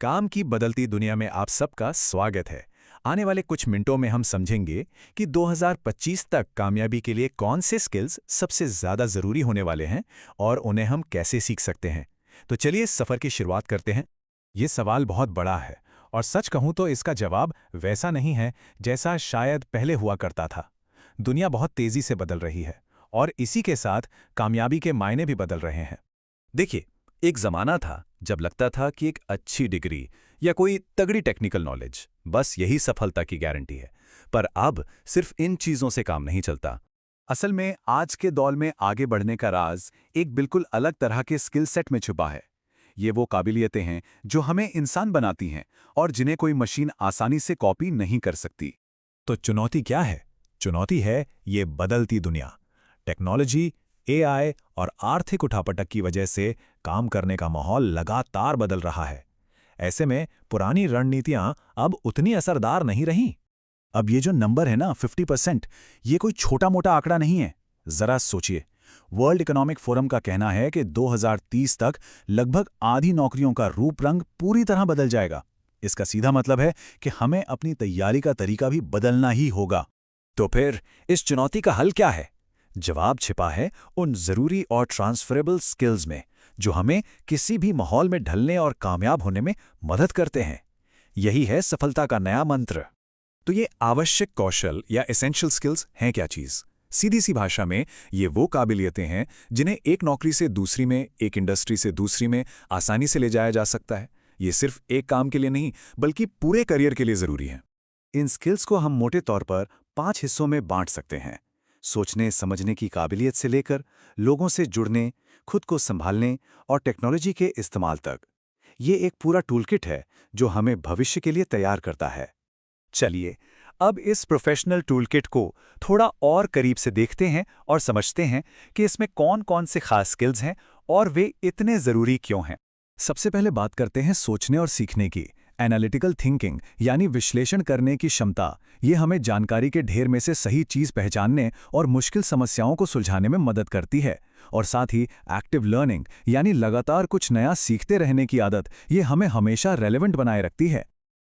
काम की बदलती दुनिया में आप सबका स्वागत है। आने वाले कुछ मिनटों में हम समझेंगे कि 2025 तक कामयाबी के लिए कौन से स्किल्स सबसे ज़्यादा ज़रूरी होने वाले हैं और उन्हें हम कैसे सीख सकते हैं। तो चलिए इस सफ़र की शुरुआत करते हैं। ये सवाल बहुत बड़ा है और सच कहूँ तो इसका जवाब वैसा नहीं है जैसा शायद पहले हुआ करता था। दुनिया बहुत तेज़ी से बदल रही है और इसी के साथ कामयाबी के मायने भी बदल रहे हैं। देखिए, एक ज़माना था जब लगता था कि एक अच्छी डिग्री या कोई तगड़ी टेक्निकल नॉलेज बस यही सफलता की गारंटी है। पर अब सिर्फ इन चीज़ों से काम नहीं चलता। असल में आज के दौर में आगे बढ़ने का राज एक बिल्कुल अलग तरह के स्किल सेट में छुपा है। ये वो काबिलियतें हैं जो हमें इंसान बनाती हैं और जिन्हें कोई मशीन आसानी से कॉपी नहीं कर सकती। तो चुनौती क्या है? चुनौती है ये बदलती दुनिया। टेक्नोलॉजी, एआई और आर्थिक उठापटक की वजह से काम करने का माहौल लगातार बदल रहा है। ऐसे में पुरानी रणनीतियां अब उतनी असरदार नहीं रहीं। अब ये जो नंबर है ना 50%, ये कोई छोटा मोटा आंकड़ा नहीं है। जरा सोचिए, वर्ल्ड इकोनॉमिक फोरम का कहना है कि 2030 तक लगभग आधी नौकरियों का रूप रंग पूरी तरह बदल जाएगा। इसका सीधा मतलब है कि हमें अपनी तैयारी का तरीका भी बदलना ही होगा। तो फिर इस चुनौती का हल क्या है? जवाब छिपा है उन जरूरी और ट्रांसफरेबल स्किल्स में जो हमें किसी भी माहौल में ढलने और कामयाब होने में मदद करते हैं। यही है सफलता का नया मंत्र। तो ये आवश्यक कौशल या एसेंशियल स्किल्स हैं क्या चीज़? सीधी सी भाषा में ये वो काबिलियतें हैं जिन्हें एक नौकरी से दूसरी में, एक इंडस्ट्री से दूसरी में आसानी से ले जाया जा सकता है। ये सिर्फ एक काम के लिए नहीं बल्कि पूरे करियर के लिए ज़रूरी है। इन स्किल्स को हम मोटे तौर पर 5 हिस्सों में बांट सकते हैं। सोचने समझने की काबिलियत से लेकर लोगों से जुड़ने, खुद को संभालने और टेक्नोलॉजी के इस्तेमाल तक। ये एक पूरा टूलकिट है जो हमें भविष्य के लिए तैयार करता है। चलिए, अब इस प्रोफेशनल टूलकिट को थोड़ा और करीब से देखते हैं और समझते हैं कि इसमें कौन-कौन से खास स्किल्स हैं और वे इतने ज़रूरी क्यों हैं। सबसे पहले बात करते हैं सोचने और सीखने की। एनालिटिकल थिंकिंग यानी विश्लेषण करने की क्षमता। ये हमें जानकारी के ढेर में से सही चीज़ पहचानने और मुश्किल समस्याओं को सुलझाने में मदद करती है। और साथ ही एक्टिव लर्निंग यानी लगातार कुछ नया सीखते रहने की आदत, ये हमें हमेशा रेलेवेंट बनाए रखती है।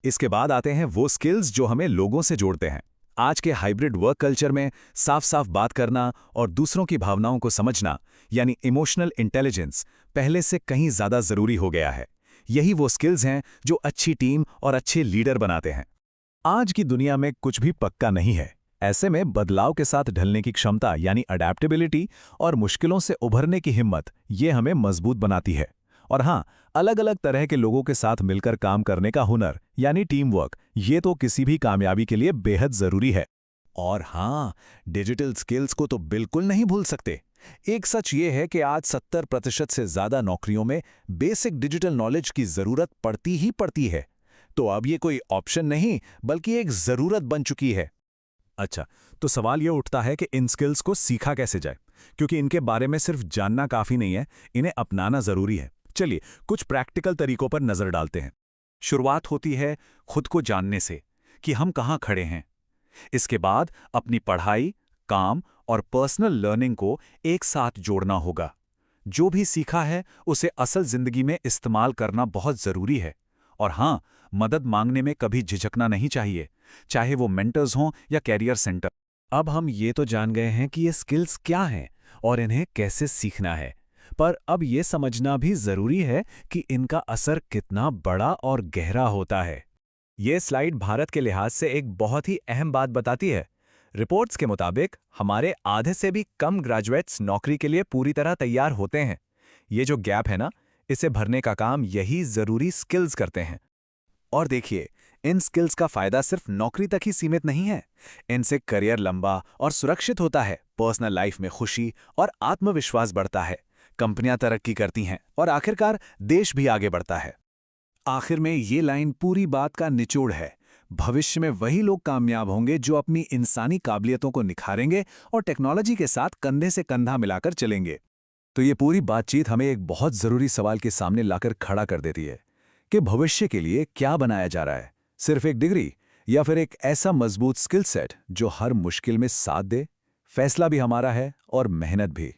इसके बाद आते हैं वो स्किल्स जो हमें लोगों से जोड़ते हैं। आज के हाइब्रिड वर्क कल्चर में साफ साफ बात करना और दूसरों की भावनाओं को समझना यानी इमोशनल इंटेलिजेंस पहले से कहीं ज़्यादा ज़रूरी हो गया है। यही वो स्किल्स हैं जो अच्छी टीम और अच्छे लीडर बनाते हैं। आज की दुनिया में कुछ भी पक्का नहीं है। ऐसे में बदलाव के साथ ढलने की क्षमता यानी अडैप्टेबिलिटी और मुश्किलों से उभरने की हिम्मत, ये हमें मजबूत बनाती है। और हाँ, अलग अलग तरह के लोगों के साथ मिलकर काम करने का हुनर यानी टीम वर्क, ये तो किसी भी कामयाबी के लिए बेहद ज़रूरी है। और हाँ, डिजिटल स्किल्स को तो बिल्कुल नहीं भूल सकते। एक सच ये है कि आज 70% से ज़्यादा नौकरियों में बेसिक डिजिटल नॉलेज की ज़रूरत पड़ती ही पड़ती है। तो अब ये कोई ऑप्शन नहीं बल्कि एक ज़रूरत बन चुकी है। अच्छा, तो सवाल ये उठता है कि इन स्किल्स को सीखा कैसे जाए, क्योंकि इनके बारे में सिर्फ जानना काफ़ी नहीं है, इन्हें अपनाना ज़रूरी है। चलिए कुछ प्रैक्टिकल तरीकों पर नज़र डालते हैं। शुरुआत होती है खुद को जानने से कि हम कहाँ खड़े हैं। इसके बाद अपनी पढ़ाई, काम और पर्सनल लर्निंग को एक साथ जोड़ना होगा। जो भी सीखा है उसे असल जिंदगी में इस्तेमाल करना बहुत ज़रूरी है। और हाँ, मदद मांगने में कभी झिझकना नहीं चाहिए, चाहे वो मेंटर्स हों या कैरियर सेंटर। अब हम ये तो जान गए हैं कि ये स्किल्स क्या हैं और इन्हें कैसे सीखना है, पर अब ये समझना भी ज़रूरी है कि इनका असर कितना बड़ा और गहरा होता है। ये स्लाइड भारत के लिहाज से एक बहुत ही अहम बात बताती है। रिपोर्ट्स के मुताबिक हमारे आधे से भी कम ग्रेजुएट्स नौकरी के लिए पूरी तरह तैयार होते हैं। ये जो गैप है ना, इसे भरने का काम यही ज़रूरी स्किल्स करते हैं। और देखिए, इन स्किल्स का फ़ायदा सिर्फ नौकरी तक ही सीमित नहीं है। इनसे करियर लंबा और सुरक्षित होता है, पर्सनल लाइफ में खुशी और आत्मविश्वास बढ़ता है, कंपनियां तरक्की करती हैं और आखिरकार देश भी आगे बढ़ता है। आखिर में ये लाइन पूरी बात का निचोड़ है। भविष्य में वही लोग कामयाब होंगे जो अपनी इंसानी काबिलियतों को निखारेंगे और टेक्नोलॉजी के साथ कंधे से कंधा मिलाकर चलेंगे। तो ये पूरी बातचीत हमें एक बहुत ज़रूरी सवाल के सामने लाकर खड़ा कर देती है कि भविष्य के लिए क्या बनाया जा रहा है? सिर्फ एक डिग्री या फिर एक ऐसा मजबूत स्किल सेट जो हर मुश्किल में साथ दे? फैसला भी हमारा है और मेहनत भी।